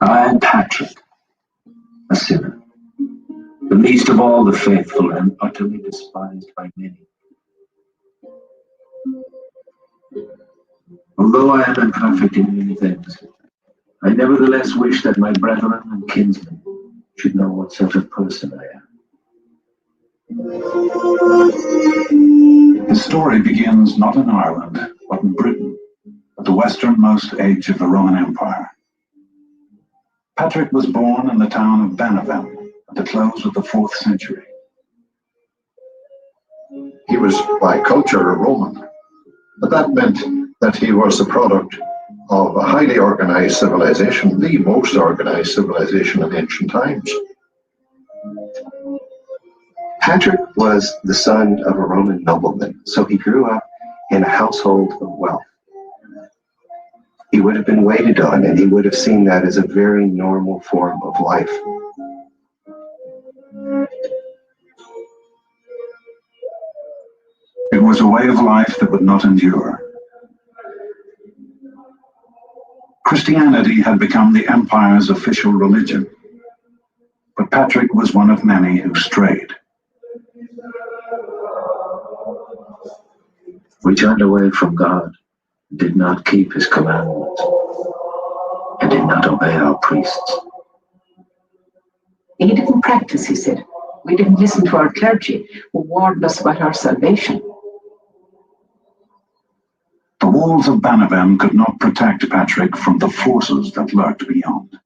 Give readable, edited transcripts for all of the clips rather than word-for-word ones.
I am Patrick, a sinner, the least of all the faithful and utterly despised by many. Although I am imperfect in many things, I nevertheless wish that my brethren and kinsmen should know what sort of person I am. The story begins not in Ireland, but in Britain, at the westernmost edge of the Roman Empire. Patrick was born in the town of Banavem at the close of the 4th century. He was by culture a Roman, but that meant that he was the product of a highly organized civilization, the most organized civilization of ancient times. Patrick was the son of a Roman nobleman, so he grew up in a household of wealth. He would have been waited on, and he would have seen that as a very normal form of life. It was a way of life that would not endure. Christianity had become the empire's official religion, but Patrick was one of many who strayed. We turned away from God, did not keep his commandments, and did not obey our priests. He didn't practice, he said. We didn't listen to our clergy, who warned us about our salvation. The walls of Banavem could not protect Patrick from the forces that lurked beyond.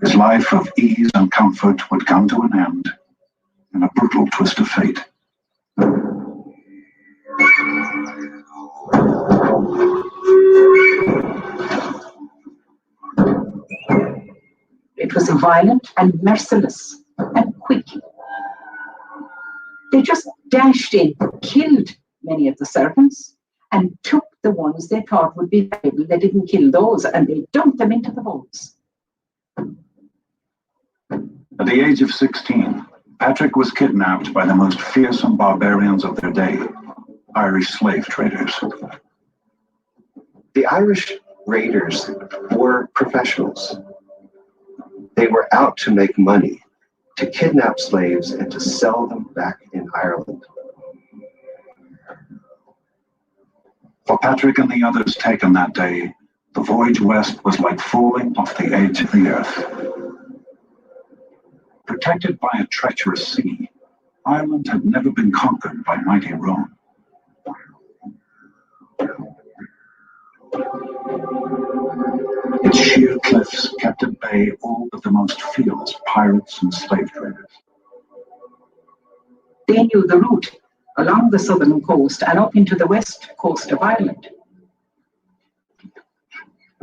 His life of ease and comfort would come to an end in a brutal twist of fate. It was violent and merciless and quick. They just dashed in, killed many of the servants, and took the ones they thought would be valuable. They didn't kill those, and they dumped them into the boats. At the age of 16, Patrick was kidnapped by the most fearsome barbarians of their day, Irish slave traders. The Irish raiders were professionals. They were out to make money, to kidnap slaves and to sell them back in Ireland. For Patrick and the others taken that day, the voyage west was like falling off the edge of the earth. Protected by a treacherous sea, Ireland had never been conquered by mighty Rome. Its sheer cliffs kept at bay all but the most fearless pirates and slave traders. They knew the route along the southern coast and up into the west coast of Ireland.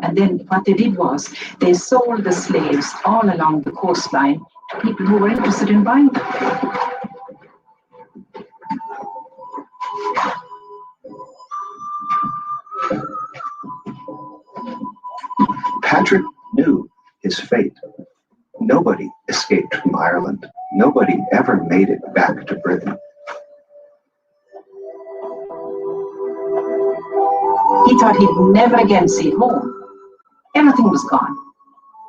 And then what they did was they sold the slaves all along the coastline to people who were interested in buying them. Patrick knew his fate. Nobody escaped from Ireland. Nobody ever made it back to Britain. He thought he'd never again see home. Everything was gone.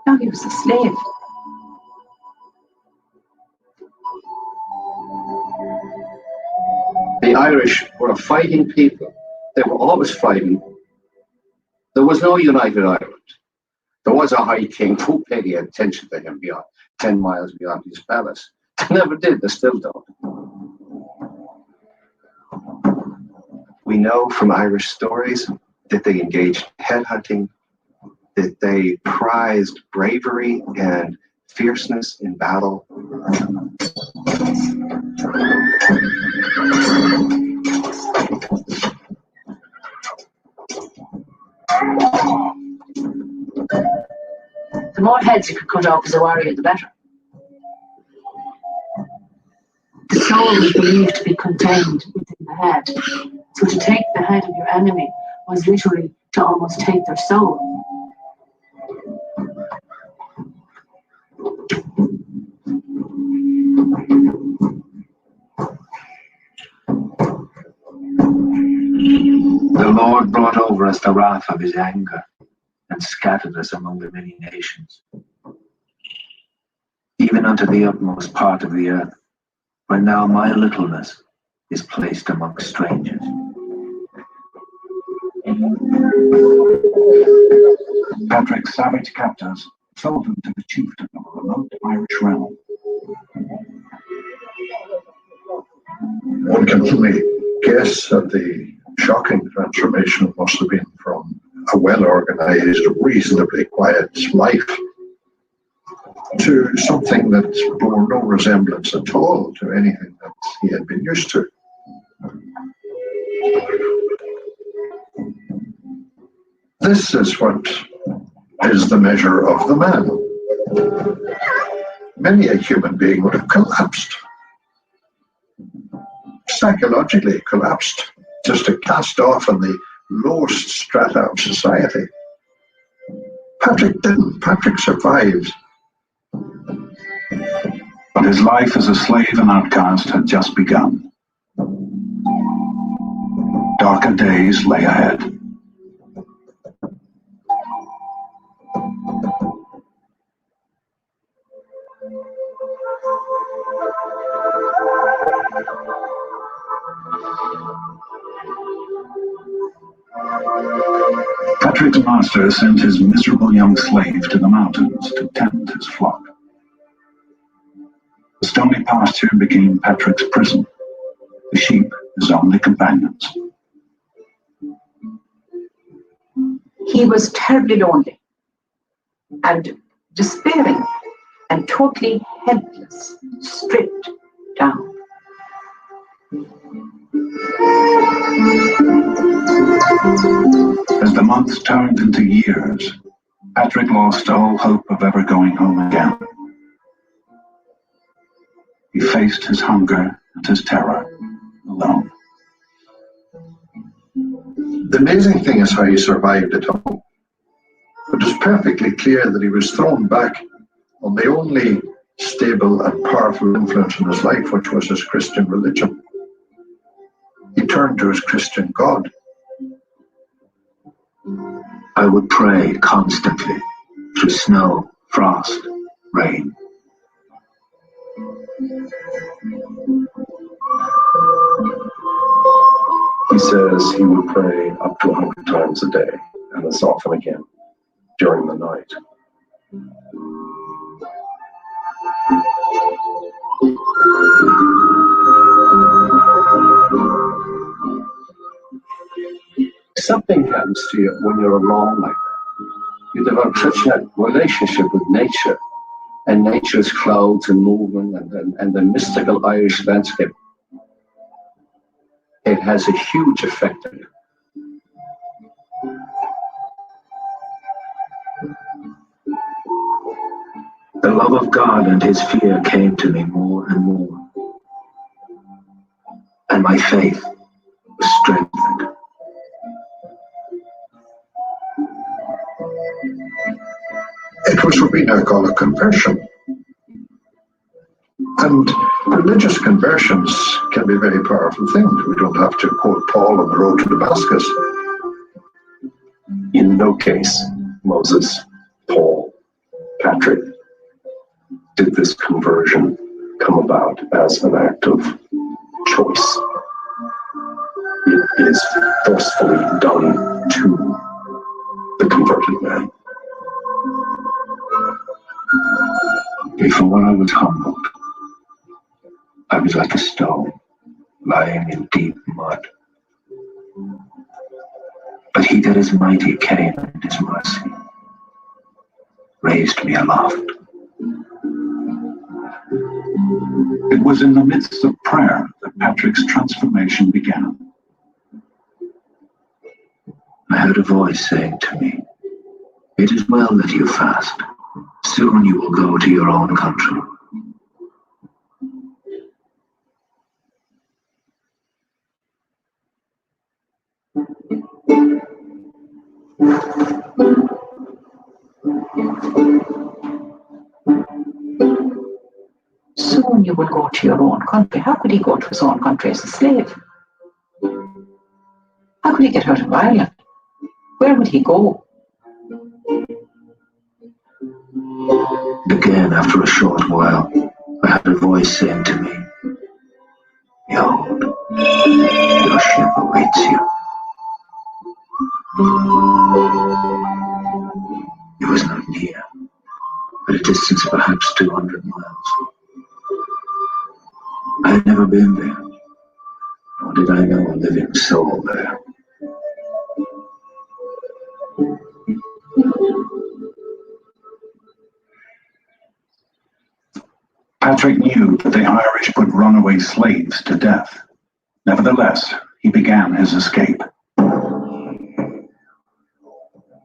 Now he was a slave. The Irish were a fighting people. They were always fighting. There was no united Ireland. There was a high king who paid the attention to him beyond 10 miles beyond his palace. They never did, they still don't. We know from Irish stories that they engaged in headhunting, that they prized bravery and fierceness in battle. The more heads you could cut off as a warrior, the better. The soul was believed to be contained within the head. So to take the head of your enemy was literally to almost take their soul. Lord brought over us the wrath of his anger and scattered us among the many nations, even unto the utmost part of the earth, where now my littleness is placed among strangers. Patrick's savage captors sold him to the chieftain of a remote Irish realm. One can only guess at the shocking transformation it must have been from a well-organized, reasonably quiet life to something that bore no resemblance at all to anything that he had been used to. This is what is the measure of the man. Many a human being would have collapsed, psychologically collapsed, just to cast off in the lowest strata of society. Patrick didn't. Patrick survived. But his life as a slave and outcast had just begun. Darker days lay ahead. Patrick's master sent his miserable young slave to the mountains to tend his flock. The stony pasture became Patrick's prison, the sheep his only companions. He was terribly lonely and despairing and totally helpless, stripped down. As the months turned into years, Patrick lost all hope of ever going home again. He faced his hunger and his terror alone. The amazing thing is how he survived at home. It was perfectly clear that he was thrown back on the only stable and powerful influence in his life, which was his Christian religion. He turned to his Christian God. I would pray constantly through snow, frost, rain. He says he would pray up to 100 times a day, and as often again during the night. Something happens to you when you're alone like that. You develop such a relationship with nature, and nature's clouds and movement and the mystical Irish landscape. It has a huge effect on you. The love of God and his fear came to me more and more, and my faith was strengthened. It was what we now call a conversion. And religious conversions can be very powerful things. We don't have to quote Paul on the road to Damascus. In no case, Moses, Paul, Patrick, did this conversion come about as an act of choice. It is forcefully done to the converted man. Before I was humbled, I was like a stone lying in deep mud. But he that is mighty came in his mercy, raised me aloft. It was in the midst of prayer that Patrick's transformation began. I heard a voice saying to me, "It is well that you fast. Soon you will go to your own country." Soon you will go to your own country. How could he go to his own country as a slave? How could he get out of Ireland? Where would he go? Again, after a short while, I had a voice saying to me, "Behold, your ship awaits you." It was not near, at a distance of perhaps 200 miles. I had never been there, nor did I know a living soul there. Patrick knew that the Irish put runaway slaves to death. Nevertheless, he began his escape.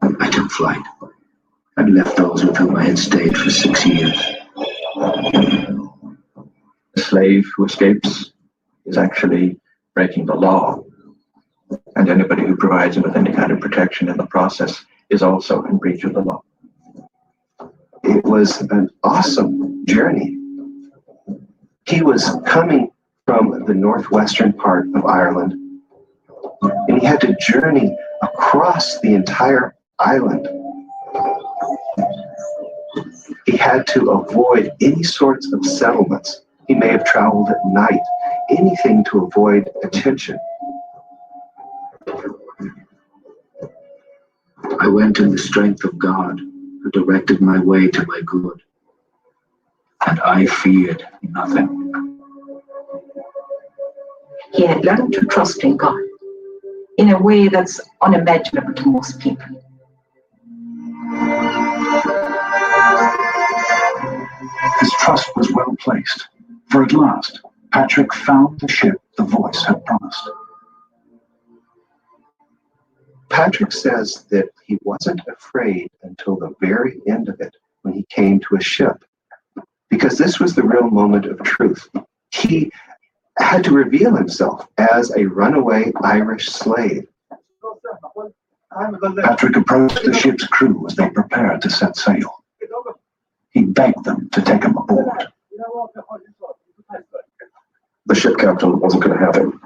I took flight and left those with whom I had stayed for 6 years. A slave who escapes is actually breaking the law, and anybody who provides him with any kind of protection in the process is also in breach of the law. It was an awesome journey. He was coming from the northwestern part of Ireland, and he had to journey across the entire island. He had to avoid any sorts of settlements. He may have traveled at night, anything to avoid attention. I went in the strength of God, who directed my way to my good, and I feared nothing. He had learned to trust in God in a way that's unimaginable to most people. His trust was well placed, for at last Patrick found the ship the voice had promised. Patrick says that he wasn't afraid until the very end of it when he came to a ship, because this was the real moment of truth. He had to reveal himself as a runaway Irish slave. Patrick approached the ship's crew as they prepared to set sail. He begged them to take him aboard. The ship captain wasn't going to have him,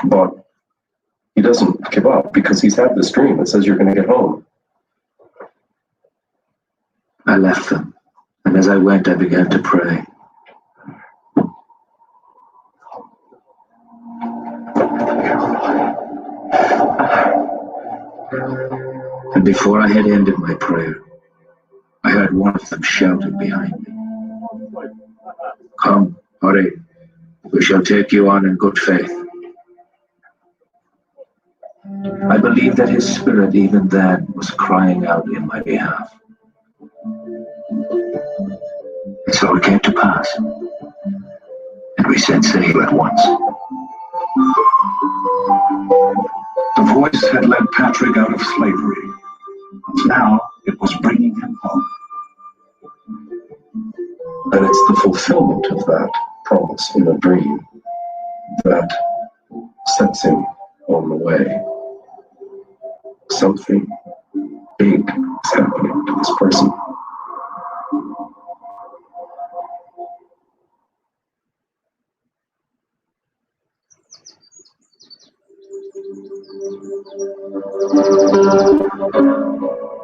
but he doesn't give up because he's had this dream that says you're going to get home. I left them, and as I went, I began to pray. And before I had ended my prayer, I heard one of them shouting behind me, "Come, hurry, we shall take you on in good faith." I believe that his spirit even then was crying out in my behalf. And so it came to pass, and we set sail at once. The voice had led Patrick out of slavery, and now it was bringing him home. And it's the fulfillment of that promise in a dream that sets him on the way. Something big is happening to this person.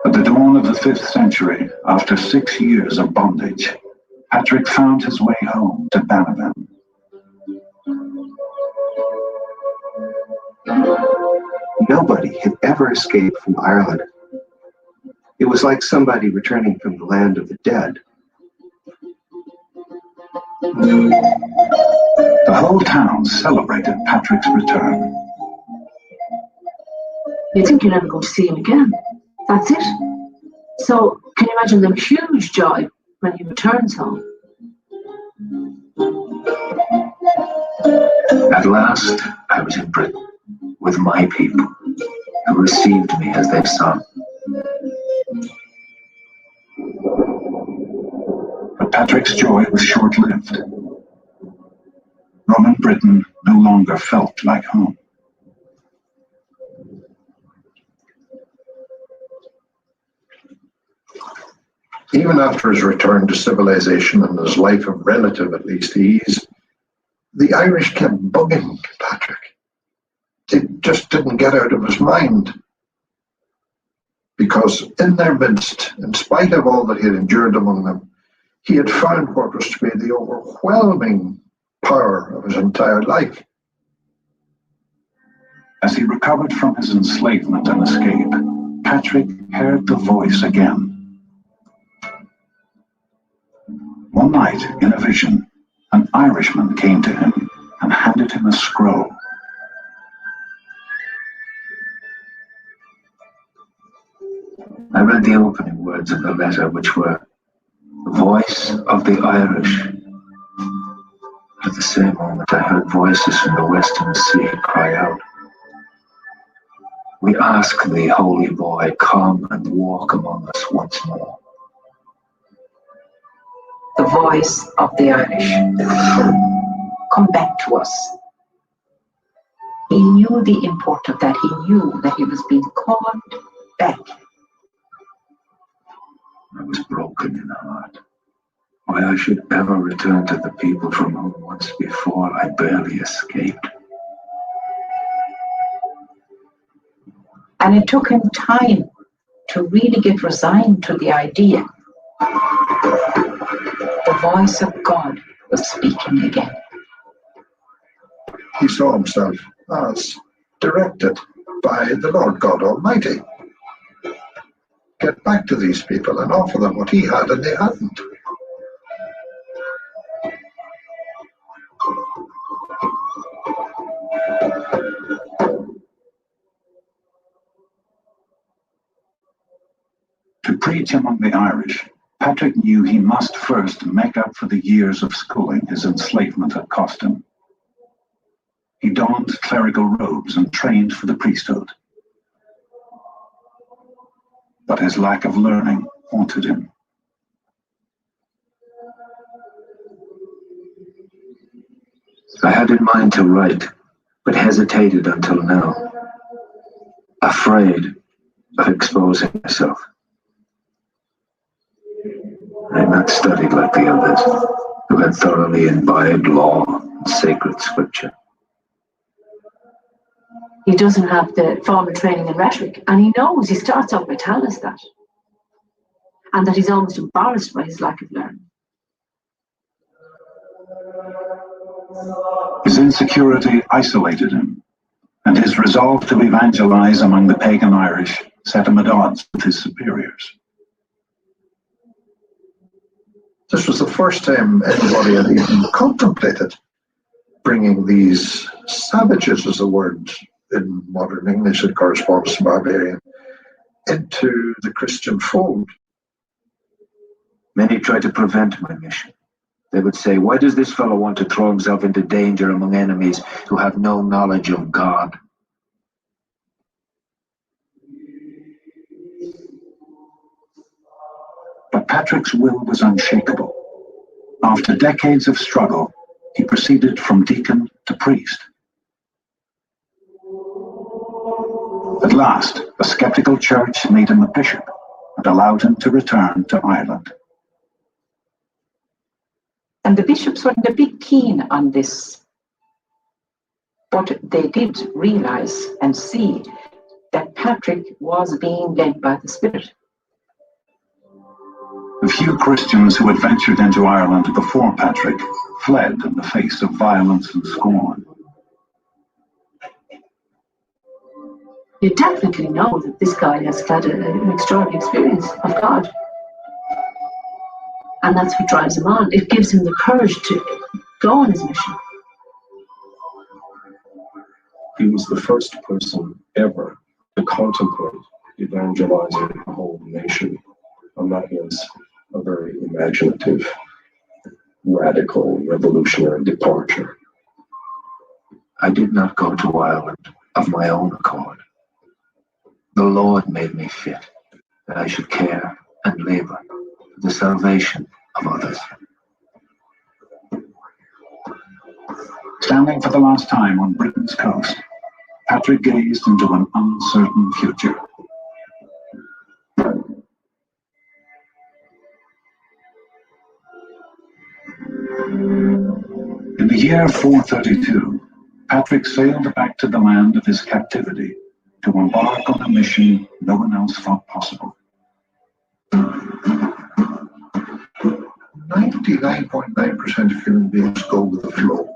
At the dawn of the 5th century, after 6 years of bondage, Patrick found his way home to Bannerman. Nobody had ever escaped from Ireland. It was like somebody returning from the land of the dead. The whole town celebrated Patrick's return. You think you're never going to see him again. That's it. So, can you imagine the huge joy when he returns home? At last, I was in Britain with my people, who received me as their son. But Patrick's joy was short-lived. Roman Britain no longer felt like home. Even after his return to civilization and his life of relative, at least, ease, the Irish kept bugging Patrick. it just didn't get out of his mind. Because in their midst, in spite of all that he had endured among them, he had found what was to be the overwhelming power of his entire life. As he recovered from his enslavement and escape, Patrick heard the voice again. One night, in a vision, an Irishman came to him and handed him a scroll. I read the opening words of the letter, which were, "The voice of the Irish." At the same moment, I heard voices from the western sea cry out, "We ask thee, holy boy, come and walk among us once more." The voice of the Irish. Come back to us. He knew the import of that. He knew that he was being called back. I was broken in heart. Why I should ever return to the people from whom once before I barely escaped. And it took him time to really get resigned to the idea. The voice of God was speaking again. He saw himself as directed by the Lord God Almighty. Get back to these people and offer them what he had and they hadn't. To preach among the Irish, Patrick knew he must first make up for the years of schooling his enslavement had cost him. He donned clerical robes and trained for the priesthood. But his lack of learning haunted him. I had in mind to write, but hesitated until now, afraid of exposing myself. I had not studied like the others, who had thoroughly imbibed law and sacred scripture. He doesn't have the formal training in rhetoric, and he knows, he starts off by telling us that. And that he's almost embarrassed by his lack of learning. His insecurity isolated him, and his resolve to evangelize among the pagan Irish set him at odds with his superiors. This was the first time anybody had even contemplated bringing these savages, as a word in modern English that corresponds to barbarian, into the Christian fold. Many tried to prevent my mission. They would say, "Why does this fellow want to throw himself into danger among enemies who have no knowledge of God?" But Patrick's will was unshakable. After decades of struggle, he proceeded from deacon to priest. At last, a skeptical church made him a bishop and allowed him to return to Ireland. And the bishops weren't a bit keen on this. But they did realize and see that Patrick was being led by the Spirit. The few Christians who had ventured into Ireland before Patrick fled in the face of violence and scorn. You definitely know that this guy has had an extraordinary experience of God. And that's what drives him on. It gives him the courage to go on his mission. He was the first person ever to contemplate evangelizing a whole nation. And that was a very imaginative, radical, revolutionary departure. I did not go to Ireland of my own accord. The Lord made me fit, that I should care and labor for the salvation of others. Standing for the last time on Britain's coast, Patrick gazed into an uncertain future. In the year 432, Patrick sailed back to the land of his captivity to embark on a mission no one else thought possible. 99.9% of human beings go with the flow.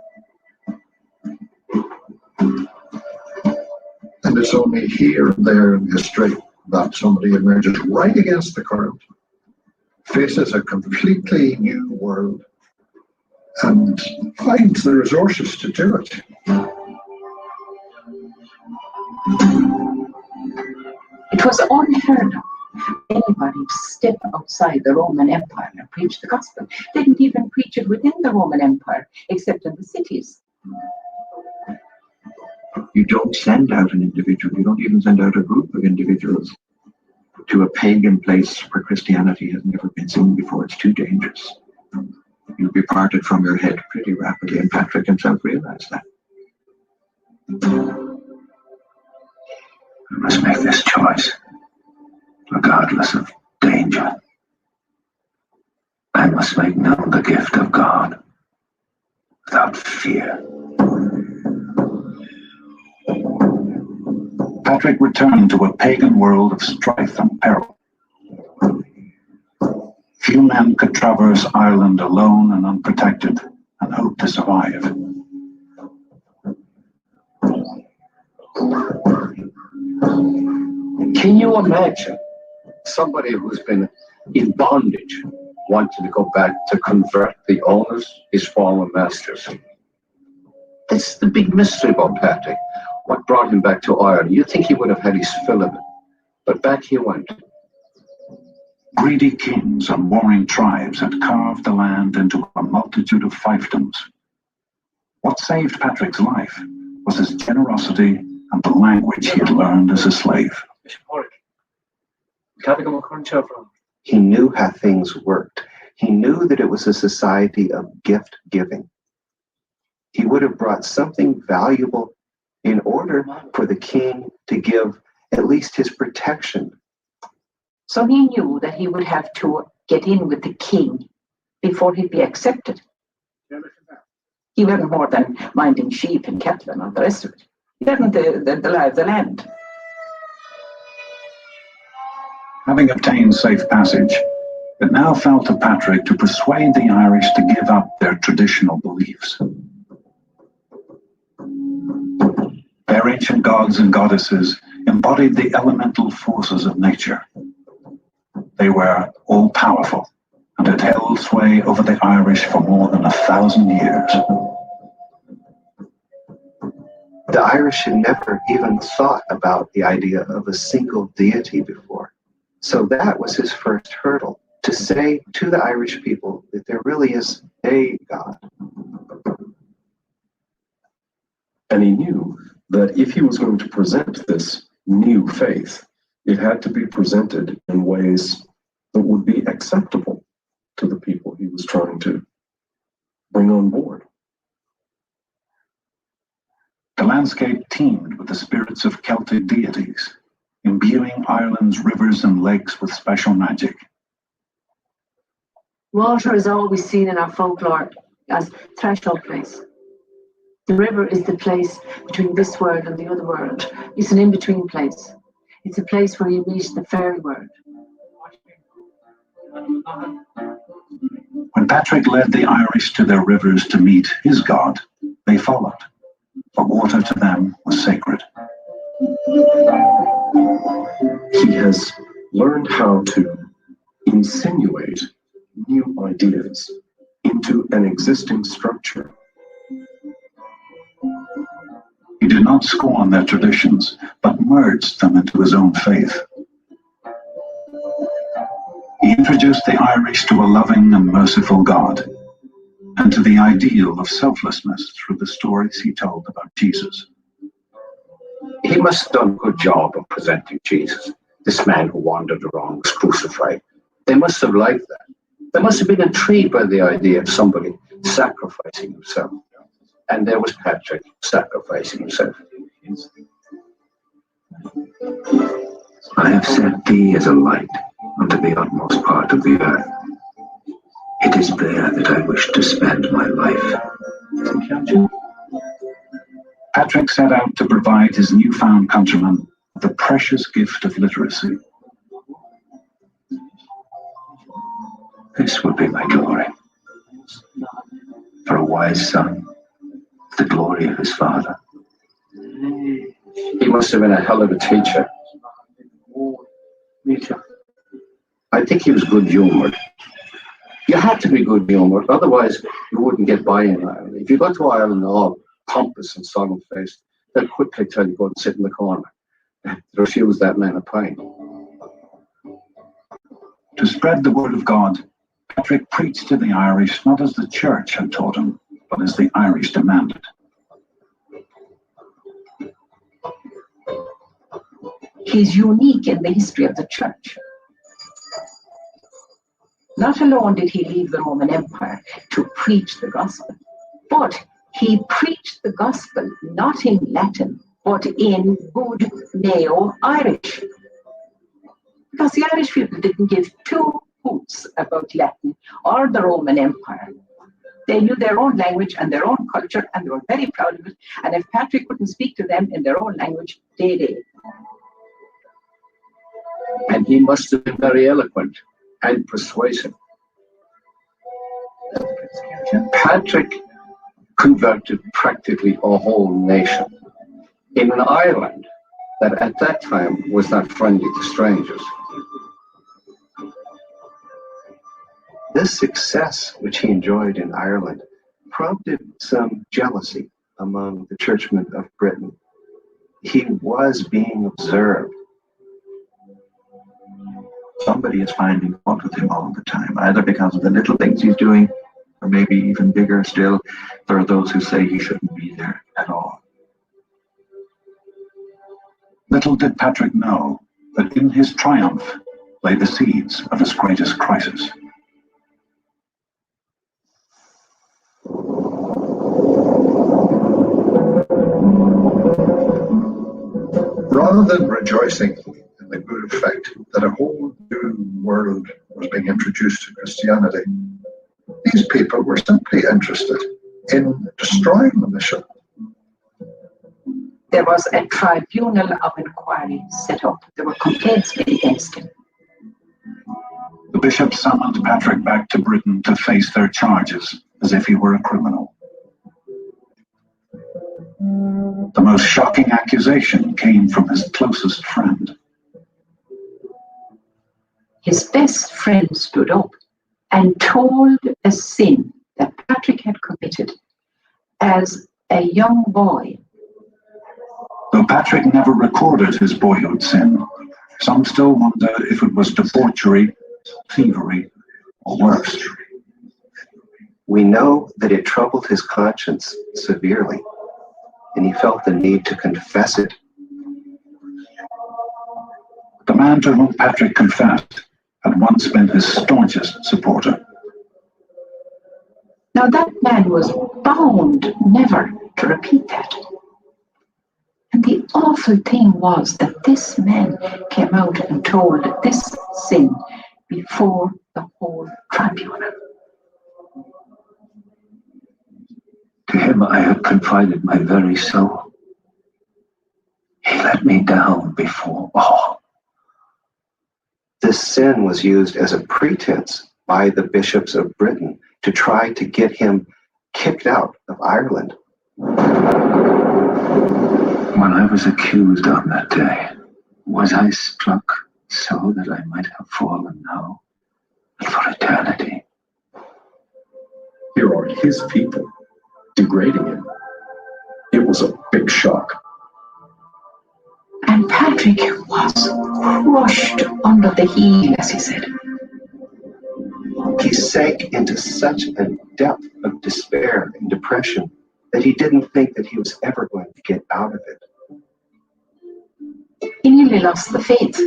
And it's only here and there in history that somebody emerges right against the current, faces a completely new world, and finds the resources to do it. It was unheard of anybody to step outside the Roman Empire and preach the gospel. They didn't even preach it within the Roman Empire, except in the cities. You don't send out an individual, you don't even send out a group of individuals to a pagan place where Christianity has never been seen before. It's too dangerous. You'll be parted from your head pretty rapidly, and Patrick himself realized that. I must make this choice, regardless of danger. I must make known the gift of God without fear. Patrick returned to a pagan world of strife and peril. Few men could traverse Ireland alone and unprotected and hope to survive. Can you imagine somebody who's been in bondage wanting to go back to convert the owners, his former masters? That's the big mystery about Patrick. What brought him back to Ireland? You'd think he would have had his fill of it, but back he went. Greedy kings and warring tribes had carved the land into a multitude of fiefdoms. What saved Patrick's life was his generosity and the language he had learned as a slave. He knew how things worked. He knew that it was a society of gift giving. He would have brought something valuable in order for the king to give at least his protection. So he knew that he would have to get in with the king before he'd be accepted. He wasn't more than minding sheep and cattle and all the rest of it. He wasn't the lie of the land. Having obtained safe passage, it now fell to Patrick to persuade the Irish to give up their traditional beliefs. Their ancient gods and goddesses embodied the elemental forces of nature. They were all-powerful and had held sway over the Irish for more than 1,000 years. The Irish had never even thought about the idea of a single deity before. So that was his first hurdle, to say to the Irish people that there really is a God. And he knew that if he was going to present this new faith, it had to be presented in ways that would be acceptable to the people he was trying to bring on board. The landscape teemed with the spirits of Celtic deities, imbuing Ireland's rivers and lakes with special magic. Water is always seen in our folklore as threshold place. The river is the place between this world and the other world. It's an in-between place. It's a place where you meet the fairy world. When Patrick led the Irish to their rivers to meet his God, they followed, for water to them was sacred. He has learned how to insinuate new ideas into an existing structure. He did not scorn their traditions, but merged them into his own faith. He introduced the Irish to a loving and merciful God, and to the ideal of selflessness through the stories he told about Jesus. He must have done a good job of presenting Jesus. This man who wandered around was crucified. They must have liked that. They must have been intrigued by the idea of somebody sacrificing himself. And there was Patrick sacrificing himself. I have set thee as a light unto the utmost part of the earth. It is there that I wish to spend my life. Patrick set out to provide his newfound countrymen with the precious gift of literacy. This would be my glory. For a wise son, the glory of his father. He must have been a hell of a teacher. I think he was good-humoured. You had to be good-humoured, otherwise you wouldn't get by in Ireland. If you go to Ireland all pompous and solemn-faced, they'll quickly tell you go and sit in the corner. To refuse that man a pint. To spread the word of God, Patrick preached to the Irish not as the church had taught him, but as the Irish demanded. He's unique in the history of the church. Not alone did he leave the Roman Empire to preach the gospel, but he preached the gospel not in Latin, but in good Neo-Irish. Because the Irish people didn't give two hoots about Latin or the Roman Empire. They knew their own language and their own culture, and they were very proud of it. And if Patrick couldn't speak to them in their own language, they did. And he must have been very eloquent and persuasive. Patrick converted practically a whole nation in an island that at that time was not friendly to strangers. This success, which he enjoyed in Ireland, prompted some jealousy among the churchmen of Britain. He was being observed. Somebody is finding fault with him all the time, either because of the little things he's doing, or maybe even bigger still, there are those who say he shouldn't be there at all. Little did Patrick know that in his triumph lay the seeds of his greatest crisis. Rather than rejoicing in the good effect that a whole new world was being introduced to Christianity, these people were simply interested in destroying the mission. There was a tribunal of inquiry set up. There were complaints made against him. The bishop summoned Patrick back to Britain to face their charges as if he were a criminal. The most shocking accusation came from his closest friend. His best friend stood up and told a sin that Patrick had committed as a young boy. Though Patrick never recorded his boyhood sin, some still wonder if it was debauchery, thievery, or worse. We know that it troubled his conscience severely, and he felt the need to confess it. The man to whom Patrick confessed had once been his staunchest supporter. Now that man was bound never to repeat that. And the awful thing was that this man came out and told this sin before the whole tribunal. To him I had confided my very soul. He let me down before all. This sin was used as a pretense by the bishops of Britain to try to get him kicked out of Ireland. When I was accused on that day, was I struck so that I might have fallen now and for eternity? Here are his people degrading him. It was a big shock. And Patrick was crushed under the heel, as he said. He sank into such a depth of despair and depression that he didn't think that he was ever going to get out of it. He nearly lost the faith.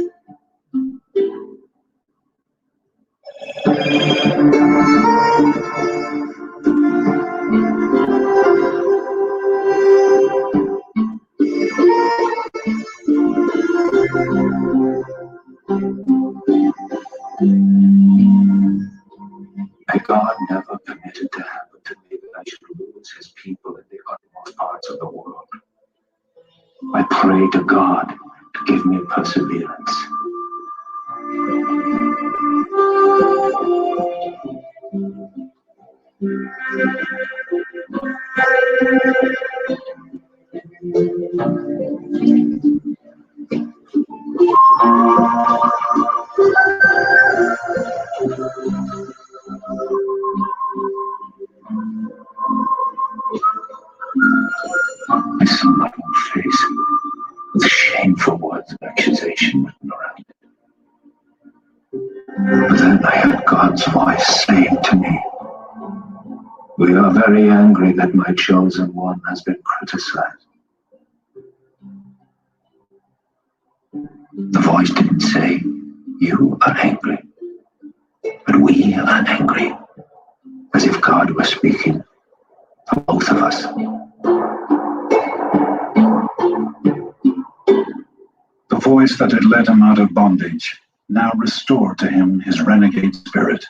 May God never permit it to happen to me that I should lose his people in the utmost parts of the world. I pray to God to give me perseverance. I saw my own face with shameful words of accusation written around it. But then I heard God's voice saying to me, "We are very angry that my chosen one has been criticized." The voice didn't say, "You are angry," but "We are angry," as if God were speaking for both of us. The voice that had led him out of bondage now restored to him his renegade spirit.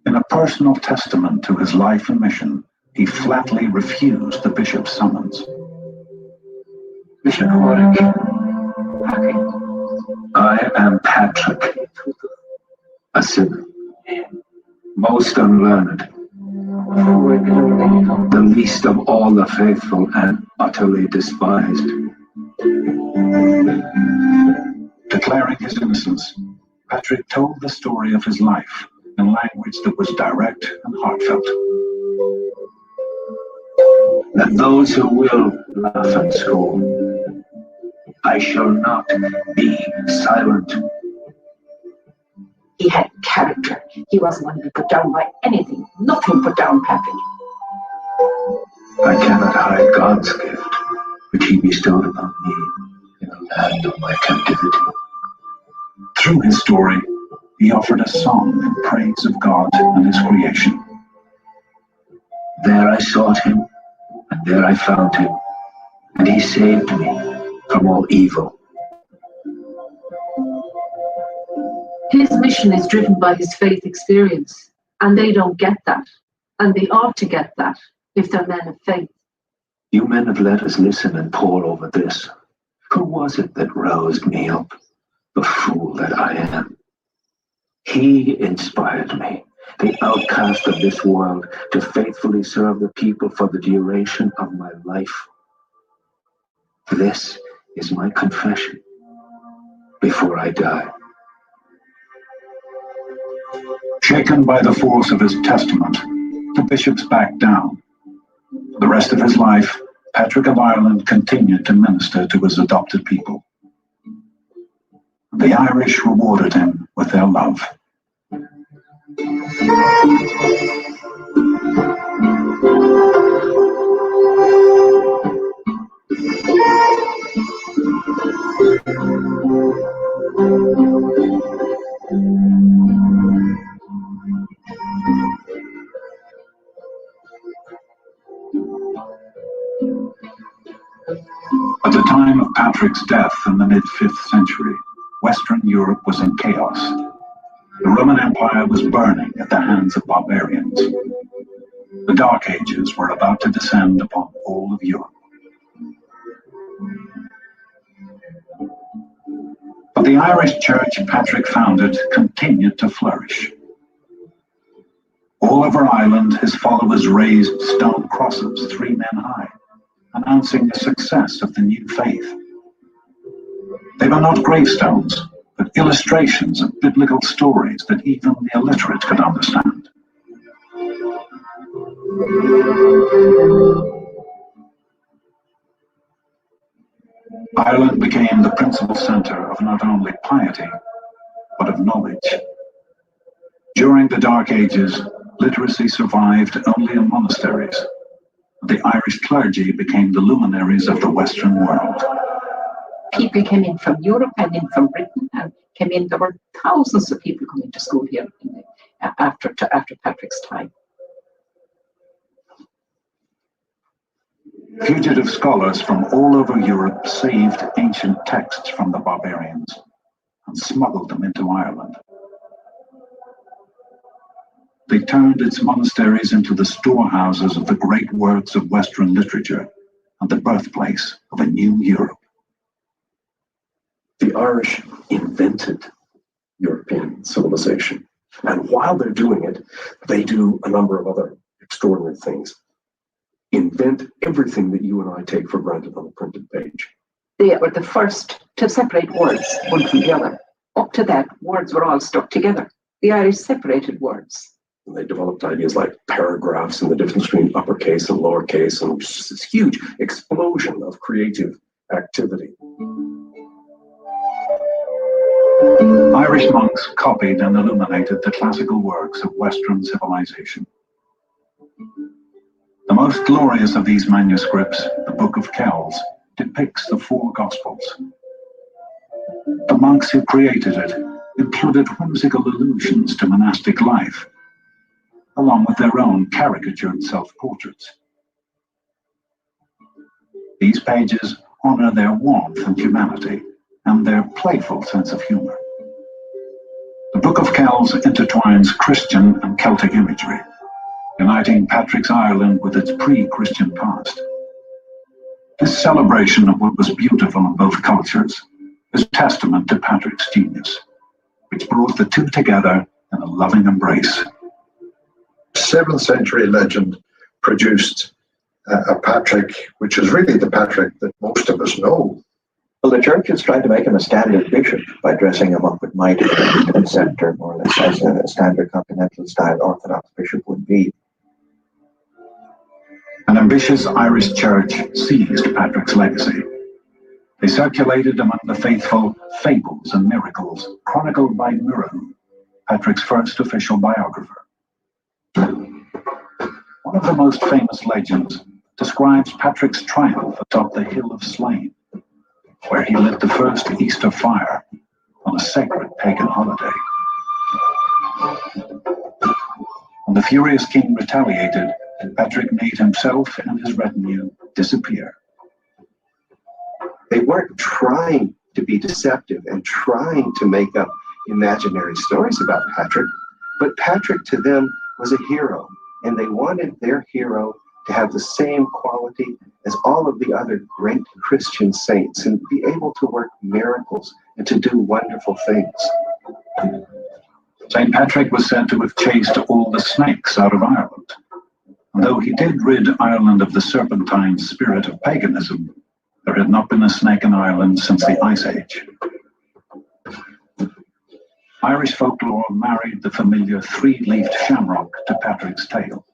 In a personal testament to his life and mission, he flatly refused the bishop's summons. Bishop Warwick, I am Patrick, a sinner, most unlearned, the least of all the faithful and utterly despised. Declaring his innocence, Patrick told the story of his life in language that was direct and heartfelt. And those who will laugh and scorn, I shall not be silent. He had character. He wasn't one to be put down by anything. Nothing put down Patrick. I cannot hide God's gift, which he bestowed upon me in the land of my captivity. Through his story, he offered a song in praise of God and his creation. There I sought him, and there I found him, and he saved me from all evil. His mission is driven by his faith experience, and they don't get that, and they ought to get that if they're men of faith. You men have let us listen and pore over this. Who was it that roused me up, the fool that I am? He inspired me, the outcast of this world, to faithfully serve the people for the duration of my life. This is my confession before I die. Shaken by the force of his testament, the bishops backed down. For the rest of his life, Patrick of Ireland continued to minister to his adopted people. The Irish rewarded him with their love. At the time of Patrick's death in the mid-5th century, Western Europe was in chaos. The Roman Empire was burning at the hands of barbarians. The Dark Ages were about to descend upon all of Europe. But the Irish church Patrick founded continued to flourish. All over Ireland, his followers raised stone crosses 3 men high, announcing the success of the new faith. They were not gravestones, but illustrations of biblical stories that even the illiterate could understand. Ireland became the principal center of not only piety, but of knowledge. During the Dark Ages, literacy survived only in monasteries. The Irish clergy became the luminaries of the Western world. People came in from Europe and in from Britain and came in. There were thousands of people coming to school here after Patrick's time. Fugitive scholars from all over Europe saved ancient texts from the barbarians and smuggled them into Ireland. They turned its monasteries into the storehouses of the great works of Western literature and the birthplace of a new Europe. The Irish invented European civilization. And while they're doing it, they do a number of other extraordinary things. Invent everything that you and I take for granted on a printed page. They were the first to separate words one from the other. Up to that, words were all stuck together. The Irish separated words. And they developed ideas like paragraphs and the difference between uppercase and lowercase, and just this huge explosion of creative activity. Irish monks copied and illuminated the classical works of Western civilization. The most glorious of these manuscripts, the Book of Kells, depicts the four Gospels. The monks who created it included whimsical allusions to monastic life, along with their own caricatured self-portraits. These pages honor their warmth and humanity and their playful sense of humor. The Book of Kells intertwines Christian and Celtic imagery, uniting Patrick's Ireland with its pre-Christian past. This celebration of what was beautiful in both cultures is a testament to Patrick's genius, which brought the two together in a loving embrace. 7th century legend produced a Patrick, which is really the Patrick that most of us know. Well, the church has tried to make him a standard bishop by dressing him up with mitre and sceptre, more or less, as a standard continental-style Orthodox bishop would be. An ambitious Irish church seized Patrick's legacy. They circulated among the faithful fables and miracles chronicled by Murray, Patrick's first official biographer. One of the most famous legends describes Patrick's triumph atop the Hill of Slain, where he lit the first Easter fire on a sacred pagan holiday. When the furious king retaliated, Patrick made himself and his retinue disappear. They weren't trying to be deceptive and trying to make up imaginary stories about Patrick, but Patrick to them was a hero, and they wanted their hero to have the same quality as all of the other great Christian saints and be able to work miracles and to do wonderful things. St. Patrick was said to have chased all the snakes out of Ireland. And though he did rid Ireland of the serpentine spirit of paganism, there had not been a snake in Ireland since the Ice Age. Irish folklore married the familiar three-leafed shamrock to Patrick's tail.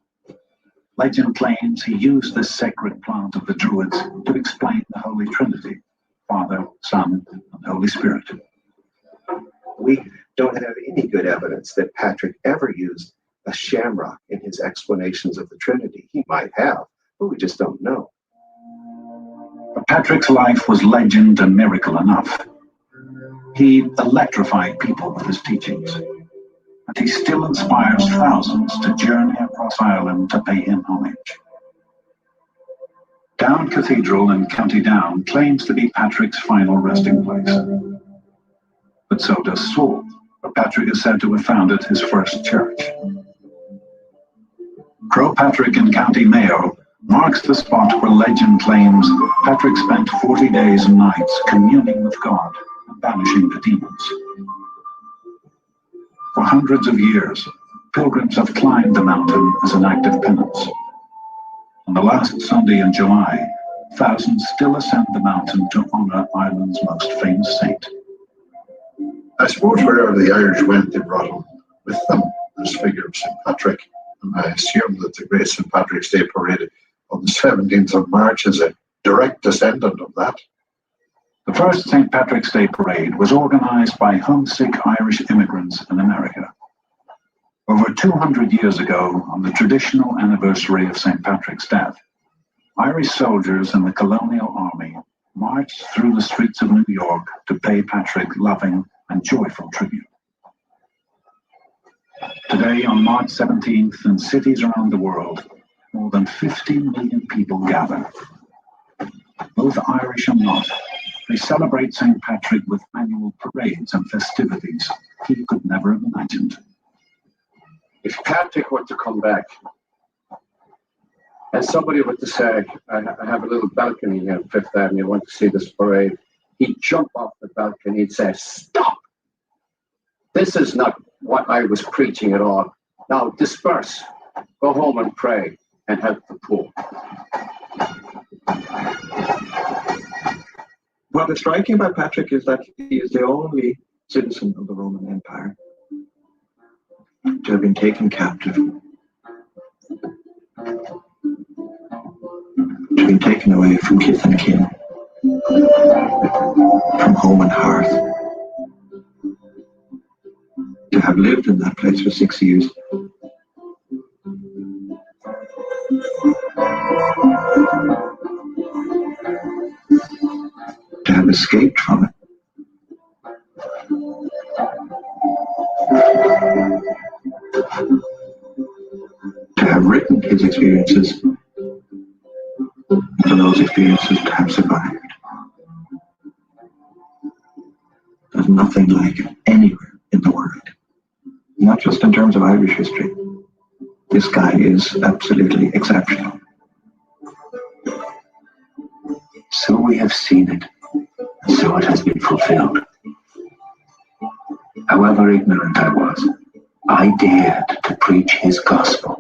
Legend claims he used this sacred plant of the Druids to explain the Holy Trinity, Father, Son, and Holy Spirit. We don't have any good evidence that Patrick ever used a shamrock in his explanations of the Trinity. He might have, but we just don't know. But Patrick's life was legend and miracle enough. He electrified people with his teachings, and he still inspires thousands to journey across Ireland to pay him homage. Down Cathedral in County Down claims to be Patrick's final resting place. But so does Seoul, where Patrick is said to have founded his first church. Croagh Patrick in County Mayo marks the spot where legend claims Patrick spent 40 days and nights communing with God and banishing the demons. For hundreds of years, pilgrims have climbed the mountain as an act of penance. On the last Sunday in July, thousands still ascend the mountain to honor Ireland's most famous saint. I suppose wherever the Irish went, they brought him with them, this figure of St. Patrick. And I assume that the great St. Patrick's Day parade on the 17th of March is a direct descendant of that. The first St. Patrick's Day parade was organized by homesick Irish immigrants in America. Over 200 years ago, on the traditional anniversary of St. Patrick's death, Irish soldiers in the colonial army marched through the streets of New York to pay Patrick loving and joyful tribute. Today, on March 17th, in cities around the world, more than 50 million people gather. Both Irish and not, they celebrate St. Patrick with annual parades and festivities he could never have imagined. if Patrick were to come back and somebody were to say, I have a little balcony here on Fifth Avenue, I want to see this parade, he'd jump off the balcony and say, stop! This is not what I was preaching at all. Now disperse, go home and pray and help the poor. What is striking about Patrick is that he is the only citizen of the Roman Empire to have been taken captive, to have been taken away from kith and kin, from home and hearth, to have lived in that place for 6 years. To have escaped from it. To have written his experiences, for those experiences to have survived. There's nothing like it anywhere in the world. Not just in terms of Irish history. This guy is absolutely exceptional. So we have seen it, and so it has been fulfilled. However ignorant I was, I dared to preach his gospel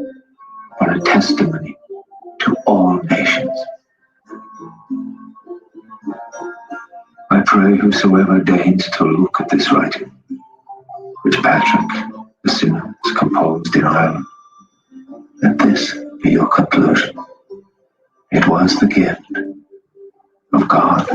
for a testimony to all nations. I pray whosoever deigns to look at this writing, which Patrick, the sinner, has composed in Ireland, let this be your conclusion. It was the gift of God.